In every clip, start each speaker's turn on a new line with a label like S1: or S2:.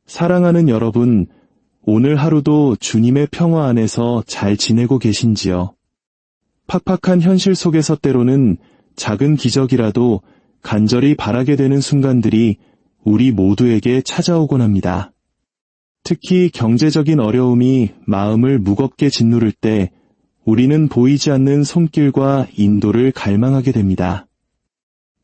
S1: 사랑하는 여러분, 오늘 하루도 주님의 평화 안에서 잘 지내고 계신지요? 팍팍한 현실 속에서 때로는 작은 기적이라도 간절히 바라게 되는 순간들이 우리 모두에게 찾아오곤 합니다. 특히 경제적인 어려움이 마음을 무겁게 짓누를 때 우리는 보이지 않는 손길과 인도를 갈망하게 됩니다.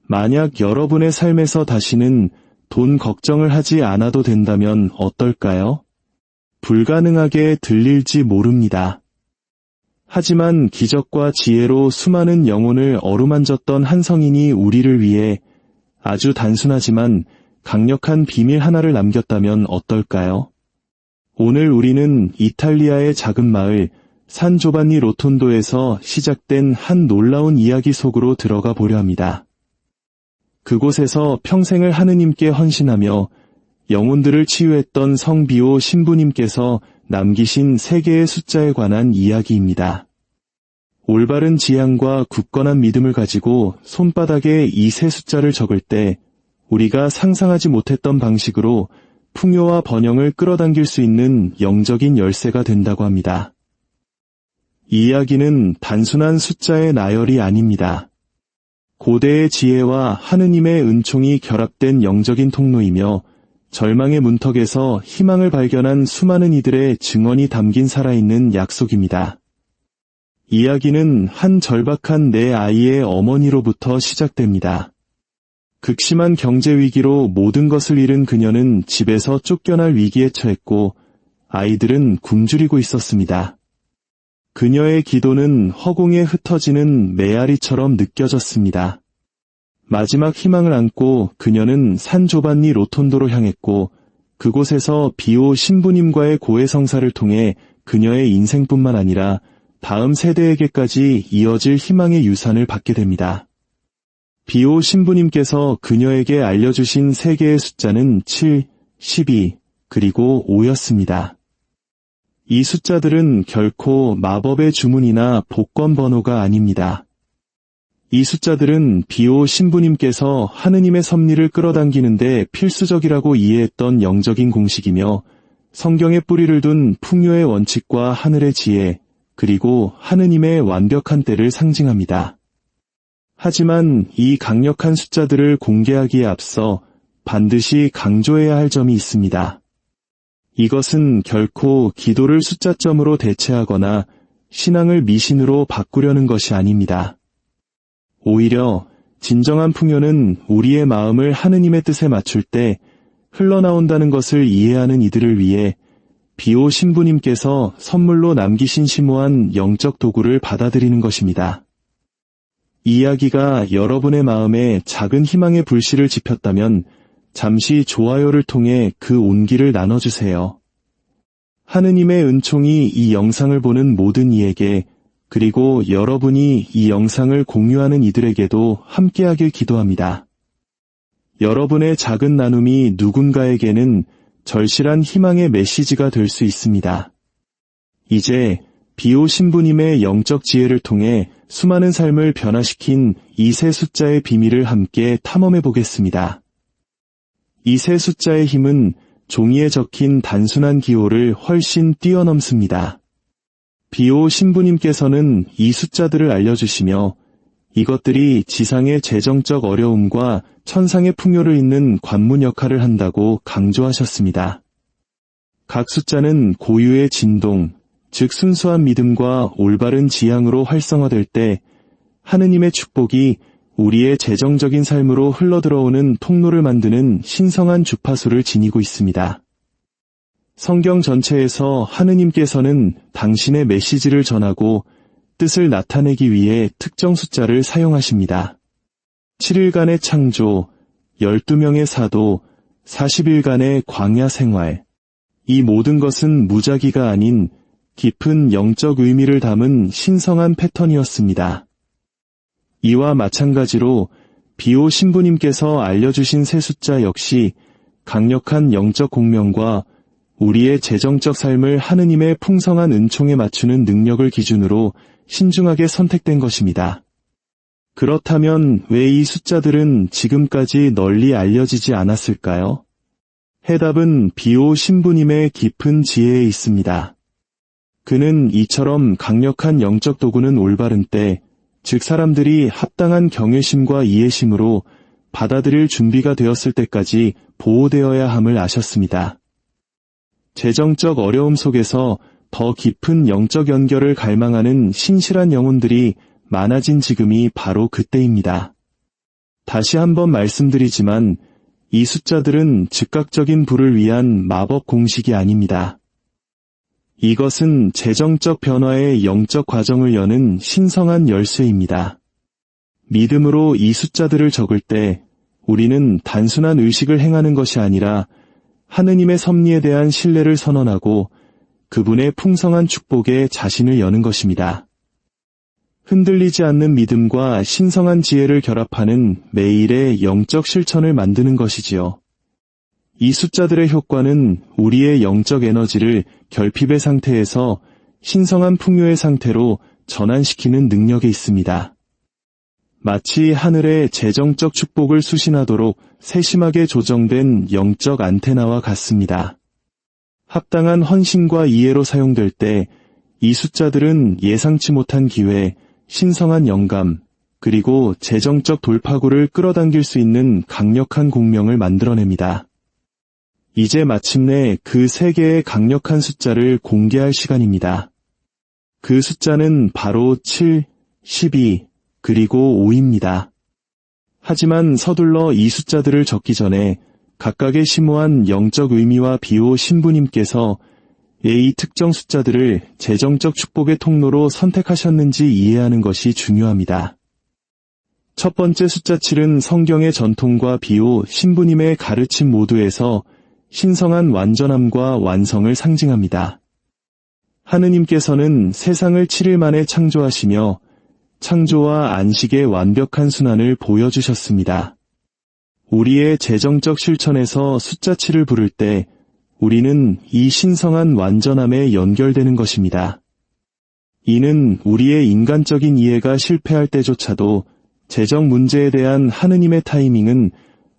S1: 만약 여러분의 삶에서 다시는 돈 걱정을 하지 않아도 된다면 어떨까요? 불가능하게 들릴지 모릅니다. 하지만 기적과 지혜로 수많은 영혼을 어루만졌던 한 성인이 우리를 위해 아주 단순하지만 강력한 비밀 하나를 남겼다면 어떨까요? 오늘 우리는 이탈리아의 작은 마을 산 조반니 로톤도에서 시작된 한 놀라운 이야기 속으로 들어가 보려 합니다. 그곳에서 평생을 하느님께 헌신하며 영혼들을 치유했던 성비오 신부님께서 남기신 3개의 숫자에 관한 이야기입니다. 올바른 지향과 굳건한 믿음을 가지고 손바닥에 이 3 숫자를 적을 때 우리가 상상하지 못했던 방식으로 풍요와 번영을 끌어당길 수 있는 영적인 열쇠가 된다고 합니다. 이 이야기는 단순한 숫자의 나열이 아닙니다. 고대의 지혜와 하느님의 은총이 결합된 영적인 통로이며 절망의 문턱에서 희망을 발견한 수많은 이들의 증언이 담긴 살아있는 약속입니다. 이야기는 한 절박한 내 아이의 어머니로부터 시작됩니다. 극심한 경제 위기로 모든 것을 잃은 그녀는 집에서 쫓겨날 위기에 처했고 아이들은 굶주리고 있었습니다. 그녀의 기도는 허공에 흩어지는 메아리처럼 느껴졌습니다. 마지막 희망을 안고 그녀는 산 조반니 로톤도로 향했고 그곳에서 비오 신부님과의 고해성사를 통해 그녀의 인생뿐만 아니라 다음 세대에게까지 이어질 희망의 유산을 받게 됩니다. 비오 신부님께서 그녀에게 알려주신 3개의 숫자는 7, 12, 그리고 5였습니다. 이 숫자들은 결코 마법의 주문이나 복권 번호가 아닙니다. 이 숫자들은 비오 신부님께서 하느님의 섭리를 끌어당기는데 필수적이라고 이해했던 영적인 공식이며 성경에 뿌리를 둔 풍요의 원칙과 하늘의 지혜, 그리고 하느님의 완벽한 때를 상징합니다. 하지만 이 강력한 숫자들을 공개하기에 앞서 반드시 강조해야 할 점이 있습니다. 이것은 결코 기도를 숫자점으로 대체하거나 신앙을 미신으로 바꾸려는 것이 아닙니다. 오히려 진정한 풍요는 우리의 마음을 하느님의 뜻에 맞출 때 흘러나온다는 것을 이해하는 이들을 위해 비오 신부님께서 선물로 남기신 심오한 영적 도구를 받아들이는 것입니다. 이 이야기가 여러분의 마음에 작은 희망의 불씨를 지폈다면 잠시 좋아요를 통해 그 온기를 나눠주세요. 하느님의 은총이 이 영상을 보는 모든 이에게 그리고 여러분이 이 영상을 공유하는 이들에게도 함께하길 기도합니다. 여러분의 작은 나눔이 누군가에게는 절실한 희망의 메시지가 될 수 있습니다. 이제 비오 신부님의 영적 지혜를 통해 수많은 삶을 변화시킨 이 3 숫자의 비밀을 함께 탐험해 보겠습니다. 이 3 숫자의 힘은 종이에 적힌 단순한 기호를 훨씬 뛰어넘습니다. 비오 신부님께서는 이 숫자들을 알려주시며 이것들이 지상의 재정적 어려움과 천상의 풍요를 잇는 관문 역할을 한다고 강조하셨습니다. 각 숫자는 고유의 진동, 즉 순수한 믿음과 올바른 지향으로 활성화될 때 하느님의 축복이 우리의 재정적인 삶으로 흘러들어오는 통로를 만드는 신성한 주파수를 지니고 있습니다. 성경 전체에서 하느님께서는 당신의 메시지를 전하고 뜻을 나타내기 위해 특정 숫자를 사용하십니다. 7일간의 창조, 12명의 사도, 40일간의 광야 생활. 이 모든 것은 무작위가 아닌 깊은 영적 의미를 담은 신성한 패턴이었습니다. 이와 마찬가지로 비오 신부님께서 알려주신 3 숫자 역시 강력한 영적 공명과 우리의 재정적 삶을 하느님의 풍성한 은총에 맞추는 능력을 기준으로 신중하게 선택된 것입니다. 그렇다면 왜 이 숫자들은 지금까지 널리 알려지지 않았을까요? 해답은 비오 신부님의 깊은 지혜에 있습니다. 그는 이처럼 강력한 영적 도구는 올바른 때, 즉 사람들이 합당한 경외심과 이해심으로 받아들일 준비가 되었을 때까지 보호되어야 함을 아셨습니다. 재정적 어려움 속에서 더 깊은 영적 연결을 갈망하는 신실한 영혼들이 많아진 지금이 바로 그때입니다. 다시 한번 말씀드리지만 이 숫자들은 즉각적인 부를 위한 마법 공식이 아닙니다. 이것은 재정적 변화의 영적 과정을 여는 신성한 열쇠입니다. 믿음으로 이 숫자들을 적을 때 우리는 단순한 의식을 행하는 것이 아니라 하느님의 섭리에 대한 신뢰를 선언하고 그분의 풍성한 축복에 자신을 여는 것입니다. 흔들리지 않는 믿음과 신성한 지혜를 결합하는 매일의 영적 실천을 만드는 것이지요. 이 숫자들의 효과는 우리의 영적 에너지를 결핍의 상태에서 신성한 풍요의 상태로 전환시키는 능력에 있습니다. 마치 하늘의 재정적 축복을 수신하도록 세심하게 조정된 영적 안테나와 같습니다. 합당한 헌신과 이해로 사용될 때 이 숫자들은 예상치 못한 기회, 신성한 영감, 그리고 재정적 돌파구를 끌어당길 수 있는 강력한 공명을 만들어냅니다. 이제 마침내 그 세 개의 강력한 숫자를 공개할 시간입니다. 그 숫자는 바로 7, 12, 그리고 5입니다. 하지만 서둘러 이 숫자들을 적기 전에 각각의 심오한 영적 의미와 비오 신부님께서 이 특정 숫자들을 재정적 축복의 통로로 선택하셨는지 이해하는 것이 중요합니다. 첫 번째 숫자 7은 성경의 전통과 비오 신부님의 가르침 모두에서 신성한 완전함과 완성을 상징합니다. 하느님께서는 세상을 7일 만에 창조하시며 창조와 안식의 완벽한 순환을 보여주셨습니다. 우리의 재정적 실천에서 숫자 7을 부를 때 우리는 이 신성한 완전함에 연결되는 것입니다. 이는 우리의 인간적인 이해가 실패할 때조차도 재정 문제에 대한 하느님의 타이밍은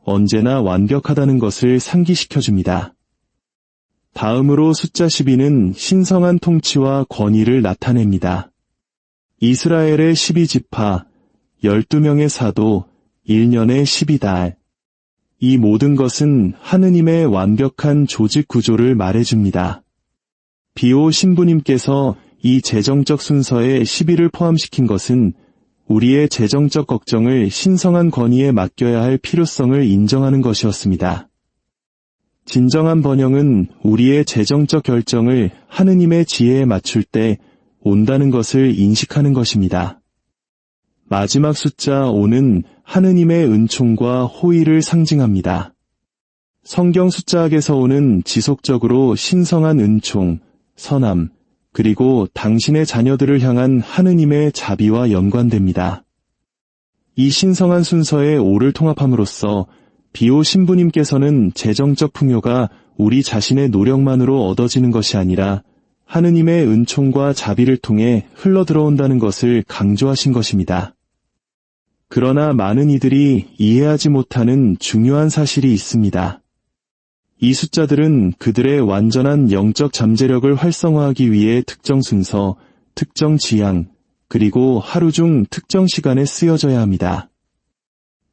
S1: 언제나 완벽하다는 것을 상기시켜줍니다. 다음으로 숫자 12는 신성한 통치와 권위를 나타냅니다. 이스라엘의 12지파, 12명의 사도, 1년의 12달. 이 모든 것은 하느님의 완벽한 조직 구조를 말해줍니다. 비오 신부님께서 이 재정적 순서에 12를 포함시킨 것은 우리의 재정적 걱정을 신성한 권위에 맡겨야 할 필요성을 인정하는 것이었습니다. 진정한 번영은 우리의 재정적 결정을 하느님의 지혜에 맞출 때 온다는 것을 인식하는 것입니다. 마지막 숫자 5는 하느님의 은총과 호의를 상징합니다. 성경 숫자학에서 오는 지속적으로 신성한 은총, 선함, 그리고 당신의 자녀들을 향한 하느님의 자비와 연관됩니다. 이 신성한 순서의 5를 통합함으로써 비오 신부님께서는 재정적 풍요가 우리 자신의 노력만으로 얻어지는 것이 아니라 하느님의 은총과 자비를 통해 흘러들어온다는 것을 강조하신 것입니다. 그러나 많은 이들이 이해하지 못하는 중요한 사실이 있습니다. 이 숫자들은 그들의 완전한 영적 잠재력을 활성화하기 위해 특정 순서, 특정 지향, 그리고 하루 중 특정 시간에 쓰여져야 합니다.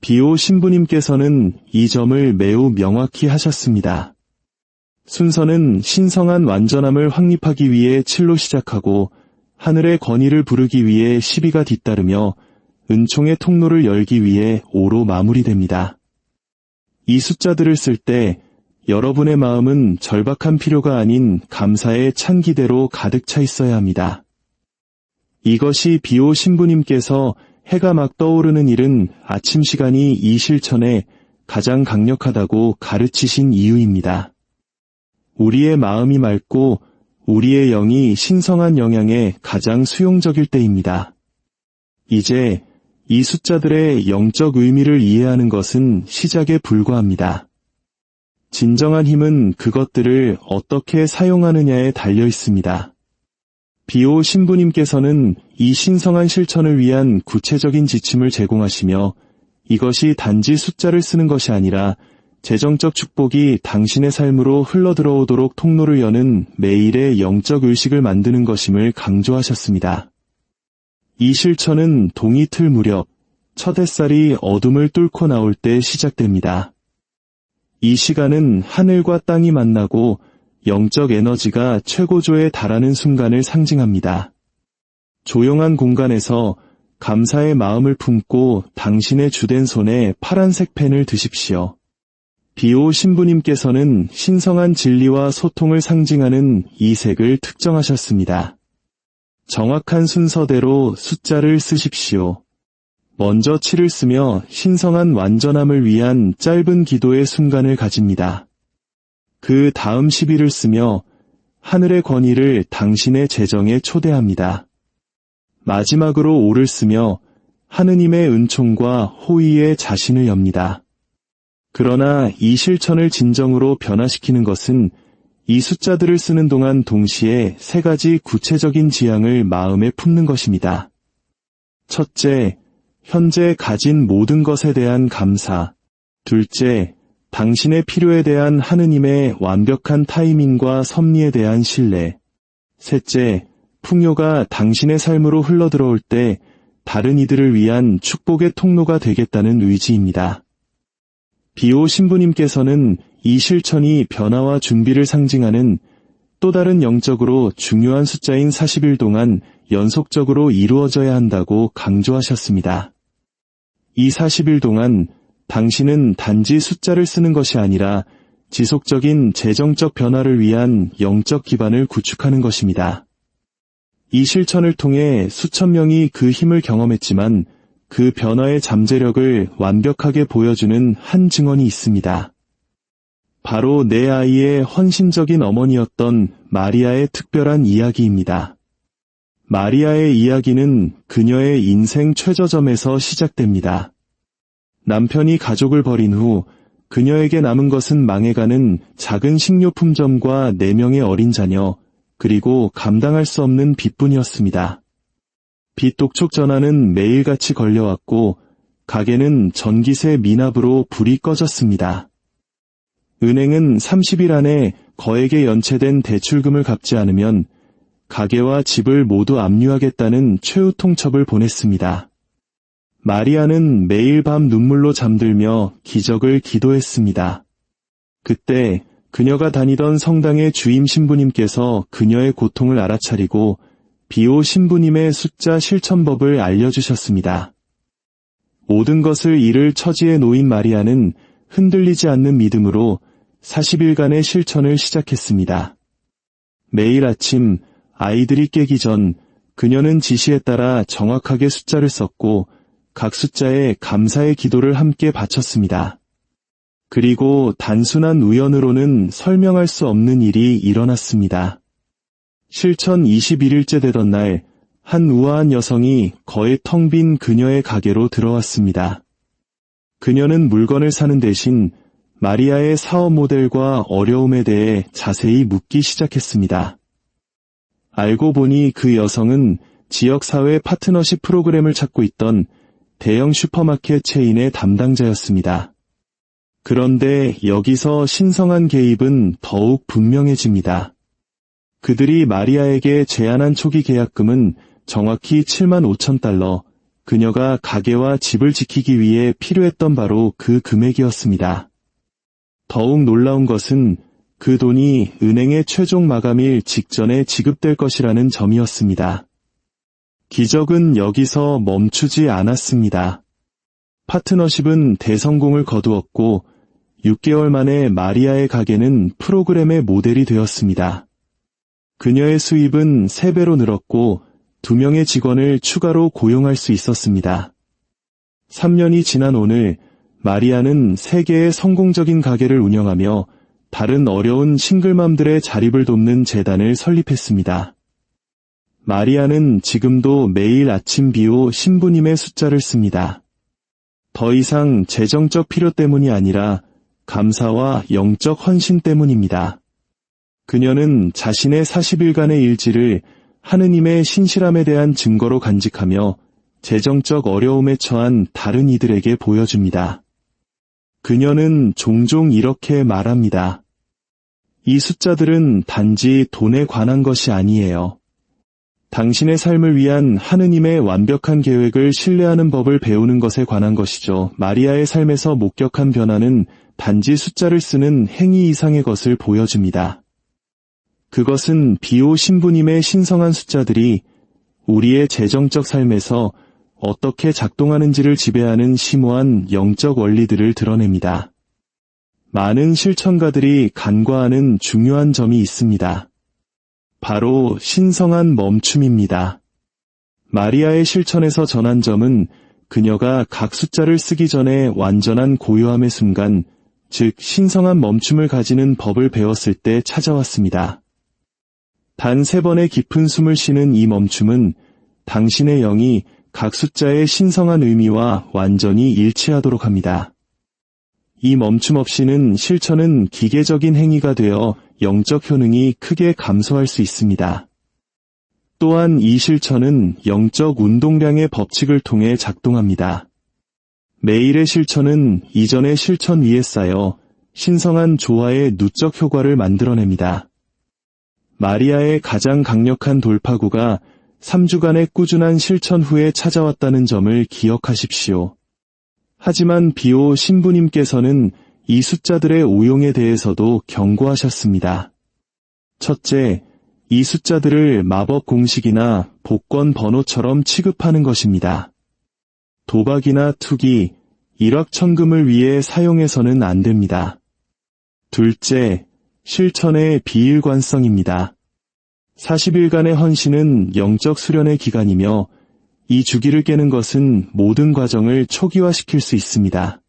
S1: 비오 신부님께서는 이 점을 매우 명확히 하셨습니다. 순서는 신성한 완전함을 확립하기 위해 7로 시작하고 하늘의 권위를 부르기 위해 12가 뒤따르며 은총의 통로를 열기 위해 5로 마무리됩니다. 이 숫자들을 쓸 때 여러분의 마음은 절박한 필요가 아닌 감사의 찬 기대로 가득 차 있어야 합니다. 이것이 비오 신부님께서 해가 막 떠오르는 일은 아침 시간이 이 실천에 가장 강력하다고 가르치신 이유입니다. 우리의 마음이 맑고 우리의 영이 신성한 영향에 가장 수용적일 때입니다. 이제 이 숫자들의 영적 의미를 이해하는 것은 시작에 불과합니다. 진정한 힘은 그것들을 어떻게 사용하느냐에 달려 있습니다. 비오 신부님께서는 이 신성한 실천을 위한 구체적인 지침을 제공하시며 이것이 단지 숫자를 쓰는 것이 아니라 재정적 축복이 당신의 삶으로 흘러들어오도록 통로를 여는 매일의 영적 의식을 만드는 것임을 강조하셨습니다. 이 실천은 동이 틀 무렵 첫 햇살이 어둠을 뚫고 나올 때 시작됩니다. 이 시간은 하늘과 땅이 만나고 영적 에너지가 최고조에 달하는 순간을 상징합니다. 조용한 공간에서 감사의 마음을 품고 당신의 주된 손에 파란색 펜을 드십시오. 비오 신부님께서는 신성한 진리와 소통을 상징하는 이 색을 특정하셨습니다. 정확한 순서대로 숫자를 쓰십시오. 먼저 7을 쓰며 신성한 완전함을 위한 짧은 기도의 순간을 가집니다. 그 다음 11을 쓰며 하늘의 권위를 당신의 재정에 초대합니다. 마지막으로 5를 쓰며 하느님의 은총과 호의에 자신을 엽니다. 그러나 이 실천을 진정으로 변화시키는 것은 이 숫자들을 쓰는 동안 동시에 세 가지 구체적인 지향을 마음에 품는 것입니다. 첫째, 현재 가진 모든 것에 대한 감사. 둘째, 당신의 필요에 대한 하느님의 완벽한 타이밍과 섭리에 대한 신뢰. 셋째, 풍요가 당신의 삶으로 흘러들어올 때 다른 이들을 위한 축복의 통로가 되겠다는 의지입니다. 비오 신부님께서는 이 실천이 변화와 준비를 상징하는 또 다른 영적으로 중요한 숫자인 40일 동안 연속적으로 이루어져야 한다고 강조하셨습니다. 이 40일 동안 당신은 단지 숫자를 쓰는 것이 아니라 지속적인 재정적 변화를 위한 영적 기반을 구축하는 것입니다. 이 실천을 통해 수천 명이 그 힘을 경험했지만 그 변화의 잠재력을 완벽하게 보여주는 한 증언이 있습니다. 바로 내 아이의 헌신적인 어머니였던 마리아의 특별한 이야기입니다. 마리아의 이야기는 그녀의 인생 최저점에서 시작됩니다. 남편이 가족을 버린 후 그녀에게 남은 것은 망해가는 작은 식료품점과 4명의 어린 자녀, 그리고 감당할 수 없는 빚뿐이었습니다. 빚 독촉 전화는 매일같이 걸려왔고 가게는 전기세 미납으로 불이 꺼졌습니다. 은행은 30일 안에 거액의 연체된 대출금을 갚지 않으면 가게와 집을 모두 압류하겠다는 최후 통첩을 보냈습니다. 마리아는 매일 밤 눈물로 잠들며 기적을 기도했습니다. 그때 그녀가 다니던 성당의 주임 신부님께서 그녀의 고통을 알아차리고 비오 신부님의 숫자 실천법을 알려주셨습니다. 모든 것을 잃을 처지에 놓인 마리아는 흔들리지 않는 믿음으로 40일간의 실천을 시작했습니다. 매일 아침 아이들이 깨기 전 그녀는 지시에 따라 정확하게 숫자를 썼고 각 숫자에 감사의 기도를 함께 바쳤습니다. 그리고 단순한 우연으로는 설명할 수 없는 일이 일어났습니다. 실천 21일째 되던 날, 한 우아한 여성이 거의 텅 빈 그녀의 가게로 들어왔습니다. 그녀는 물건을 사는 대신 마리아의 사업 모델과 어려움에 대해 자세히 묻기 시작했습니다. 알고 보니 그 여성은 지역사회 파트너십 프로그램을 찾고 있던 대형 슈퍼마켓 체인의 담당자였습니다. 그런데 여기서 신성한 개입은 더욱 분명해집니다. 그들이 마리아에게 제안한 초기 계약금은 정확히 7만 5천 달러, 그녀가 가게와 집을 지키기 위해 필요했던 바로 그 금액이었습니다. 더욱 놀라운 것은 그 돈이 은행의 최종 마감일 직전에 지급될 것이라는 점이었습니다. 기적은 여기서 멈추지 않았습니다. 파트너십은 대성공을 거두었고 6개월 만에 마리아의 가게는 프로그램의 모델이 되었습니다. 그녀의 수입은 3배로 늘었고 2명의 직원을 추가로 고용할 수 있었습니다. 3년이 지난 오늘 마리아는 3개의 성공적인 가게를 운영하며 다른 어려운 싱글맘들의 자립을 돕는 재단을 설립했습니다. 마리아는 지금도 매일 아침 비오 신부님의 숫자를 씁니다. 더 이상 재정적 필요 때문이 아니라 감사와 영적 헌신 때문입니다. 그녀는 자신의 40일간의 일지를 하느님의 신실함에 대한 증거로 간직하며 재정적 어려움에 처한 다른 이들에게 보여줍니다. 그녀는 종종 이렇게 말합니다. 이 숫자들은 단지 돈에 관한 것이 아니에요. 당신의 삶을 위한 하느님의 완벽한 계획을 신뢰하는 법을 배우는 것에 관한 것이죠. 마리아의 삶에서 목격한 변화는 단지 숫자를 쓰는 행위 이상의 것을 보여줍니다. 그것은 비오 신부님의 신성한 숫자들이 우리의 재정적 삶에서 어떻게 작동하는지를 지배하는 심오한 영적 원리들을 드러냅니다. 많은 실천가들이 간과하는 중요한 점이 있습니다. 바로 신성한 멈춤입니다. 마리아의 실천에서 전한 점은 그녀가 각 숫자를 쓰기 전에 완전한 고요함의 순간, 즉 신성한 멈춤을 가지는 법을 배웠을 때 찾아왔습니다. 단 3번의 깊은 숨을 쉬는 이 멈춤은 당신의 영이 각 숫자의 신성한 의미와 완전히 일치하도록 합니다. 이 멈춤 없이는 실천은 기계적인 행위가 되어 영적 효능이 크게 감소할 수 있습니다. 또한 이 실천은 영적 운동량의 법칙을 통해 작동합니다. 매일의 실천은 이전의 실천 위에 쌓여 신성한 조화의 누적 효과를 만들어냅니다. 마리아의 가장 강력한 돌파구가 3주간의 꾸준한 실천 후에 찾아왔다는 점을 기억하십시오. 하지만 비오 신부님께서는 이 숫자들의 오용에 대해서도 경고하셨습니다. 첫째, 이 숫자들을 마법 공식이나 복권 번호처럼 취급하는 것입니다. 도박이나 투기, 일확천금을 위해 사용해서는 안 됩니다. 둘째, 실천의 비일관성입니다. 40일간의 헌신은 영적 수련의 기간이며 이 주기를 깨는 것은 모든 과정을 초기화시킬 수 있습니다.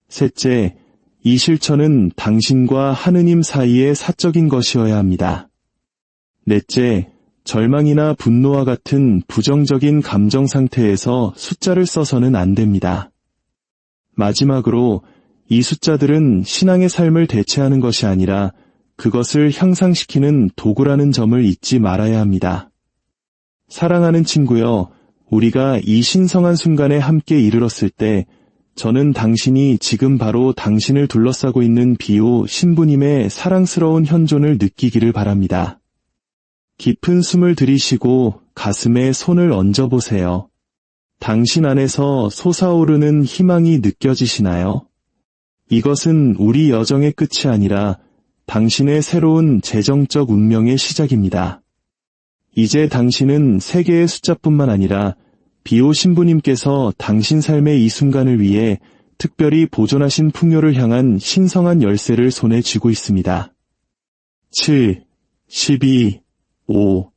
S1: 셋째, 이 실천은 당신과 하느님 사이의 사적인 것이어야 합니다. 넷째, 절망이나 분노와 같은 부정적인 감정 상태에서 숫자를 써서는 안 됩니다. 마지막으로 이 숫자들은 신앙의 삶을 대체하는 것이 아니라 그것을 향상시키는 도구라는 점을 잊지 말아야 합니다. 사랑하는 친구여, 우리가 이 신성한 순간에 함께 이르렀을 때 저는 당신이 지금 바로 당신을 둘러싸고 있는 비오 신부님의 사랑스러운 현존을 느끼기를 바랍니다. 깊은 숨을 들이쉬고 가슴에 손을 얹어보세요. 당신 안에서 솟아오르는 희망이 느껴지시나요? 이것은 우리 여정의 끝이 아니라 당신의 새로운 재정적 운명의 시작입니다. 이제 당신은 세계의 숫자뿐만 아니라 비오 신부님께서 당신 삶의 이 순간을 위해 특별히 보존하신 풍요를 향한 신성한 열쇠를 손에 쥐고 있습니다. 7, 12, 5.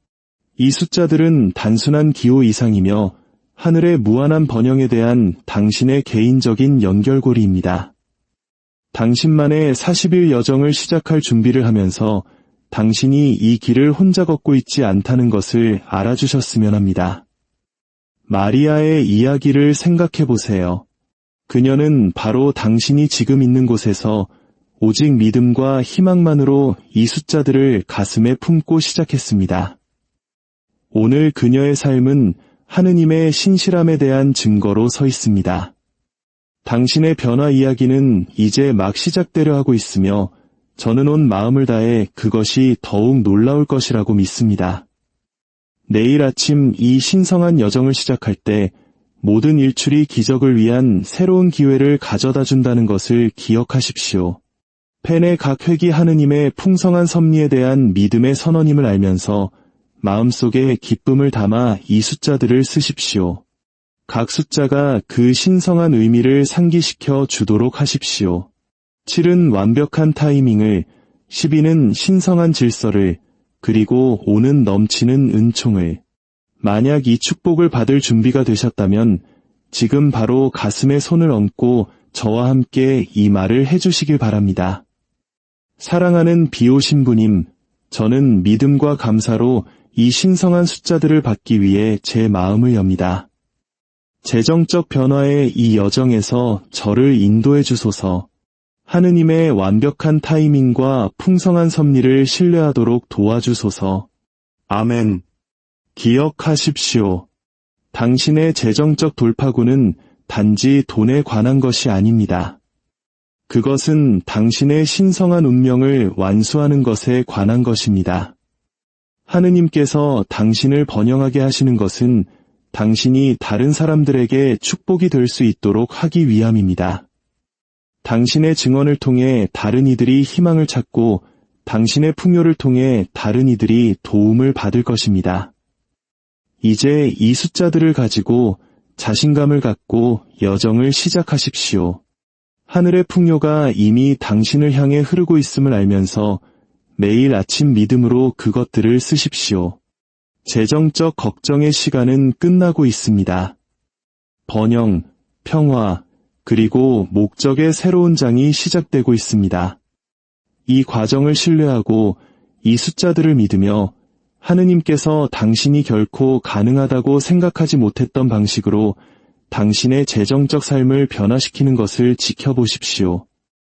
S1: 이 숫자들은 단순한 기호 이상이며 하늘의 무한한 번영에 대한 당신의 개인적인 연결고리입니다. 당신만의 40일 여정을 시작할 준비를 하면서 당신이 이 길을 혼자 걷고 있지 않다는 것을 알아주셨으면 합니다. 마리아의 이야기를 생각해 보세요. 그녀는 바로 당신이 지금 있는 곳에서 오직 믿음과 희망만으로 이 숫자들을 가슴에 품고 시작했습니다. 오늘 그녀의 삶은 하느님의 신실함에 대한 증거로 서 있습니다. 당신의 변화 이야기는 이제 막 시작되려 하고 있으며 저는 온 마음을 다해 그것이 더욱 놀라울 것이라고 믿습니다. 내일 아침 이 신성한 여정을 시작할 때 모든 일출이 기적을 위한 새로운 기회를 가져다 준다는 것을 기억하십시오. 펜의 각 획이 하느님의 풍성한 섭리에 대한 믿음의 선언임을 알면서 마음속에 기쁨을 담아 이 숫자들을 쓰십시오. 각 숫자가 그 신성한 의미를 상기시켜 주도록 하십시오. 7은 완벽한 타이밍을, 12는 신성한 질서를, 그리고 5는 넘치는 은총을. 만약 이 축복을 받을 준비가 되셨다면 지금 바로 가슴에 손을 얹고 저와 함께 이 말을 해주시길 바랍니다. 사랑하는 비오 신부님, 저는 믿음과 감사로 이 신성한 숫자들을 받기 위해 제 마음을 엽니다. 재정적 변화의 이 여정에서 저를 인도해 주소서. 하느님의 완벽한 타이밍과 풍성한 섭리를 신뢰하도록 도와주소서. 아멘. 기억하십시오. 당신의 재정적 돌파구는 단지 돈에 관한 것이 아닙니다. 그것은 당신의 신성한 운명을 완수하는 것에 관한 것입니다. 하느님께서 당신을 번영하게 하시는 것은 당신이 다른 사람들에게 축복이 될 수 있도록 하기 위함입니다. 당신의 증언을 통해 다른 이들이 희망을 찾고 당신의 풍요를 통해 다른 이들이 도움을 받을 것입니다. 이제 이 숫자들을 가지고 자신감을 갖고 여정을 시작하십시오. 하늘의 풍요가 이미 당신을 향해 흐르고 있음을 알면서 매일 아침 믿음으로 그것들을 쓰십시오. 재정적 걱정의 시간은 끝나고 있습니다. 번영, 평화, 그리고 목적의 새로운 장이 시작되고 있습니다. 이 과정을 신뢰하고 이 숫자들을 믿으며 하느님께서 당신이 결코 가능하다고 생각하지 못했던 방식으로 당신의 재정적 삶을 변화시키는 것을 지켜보십시오.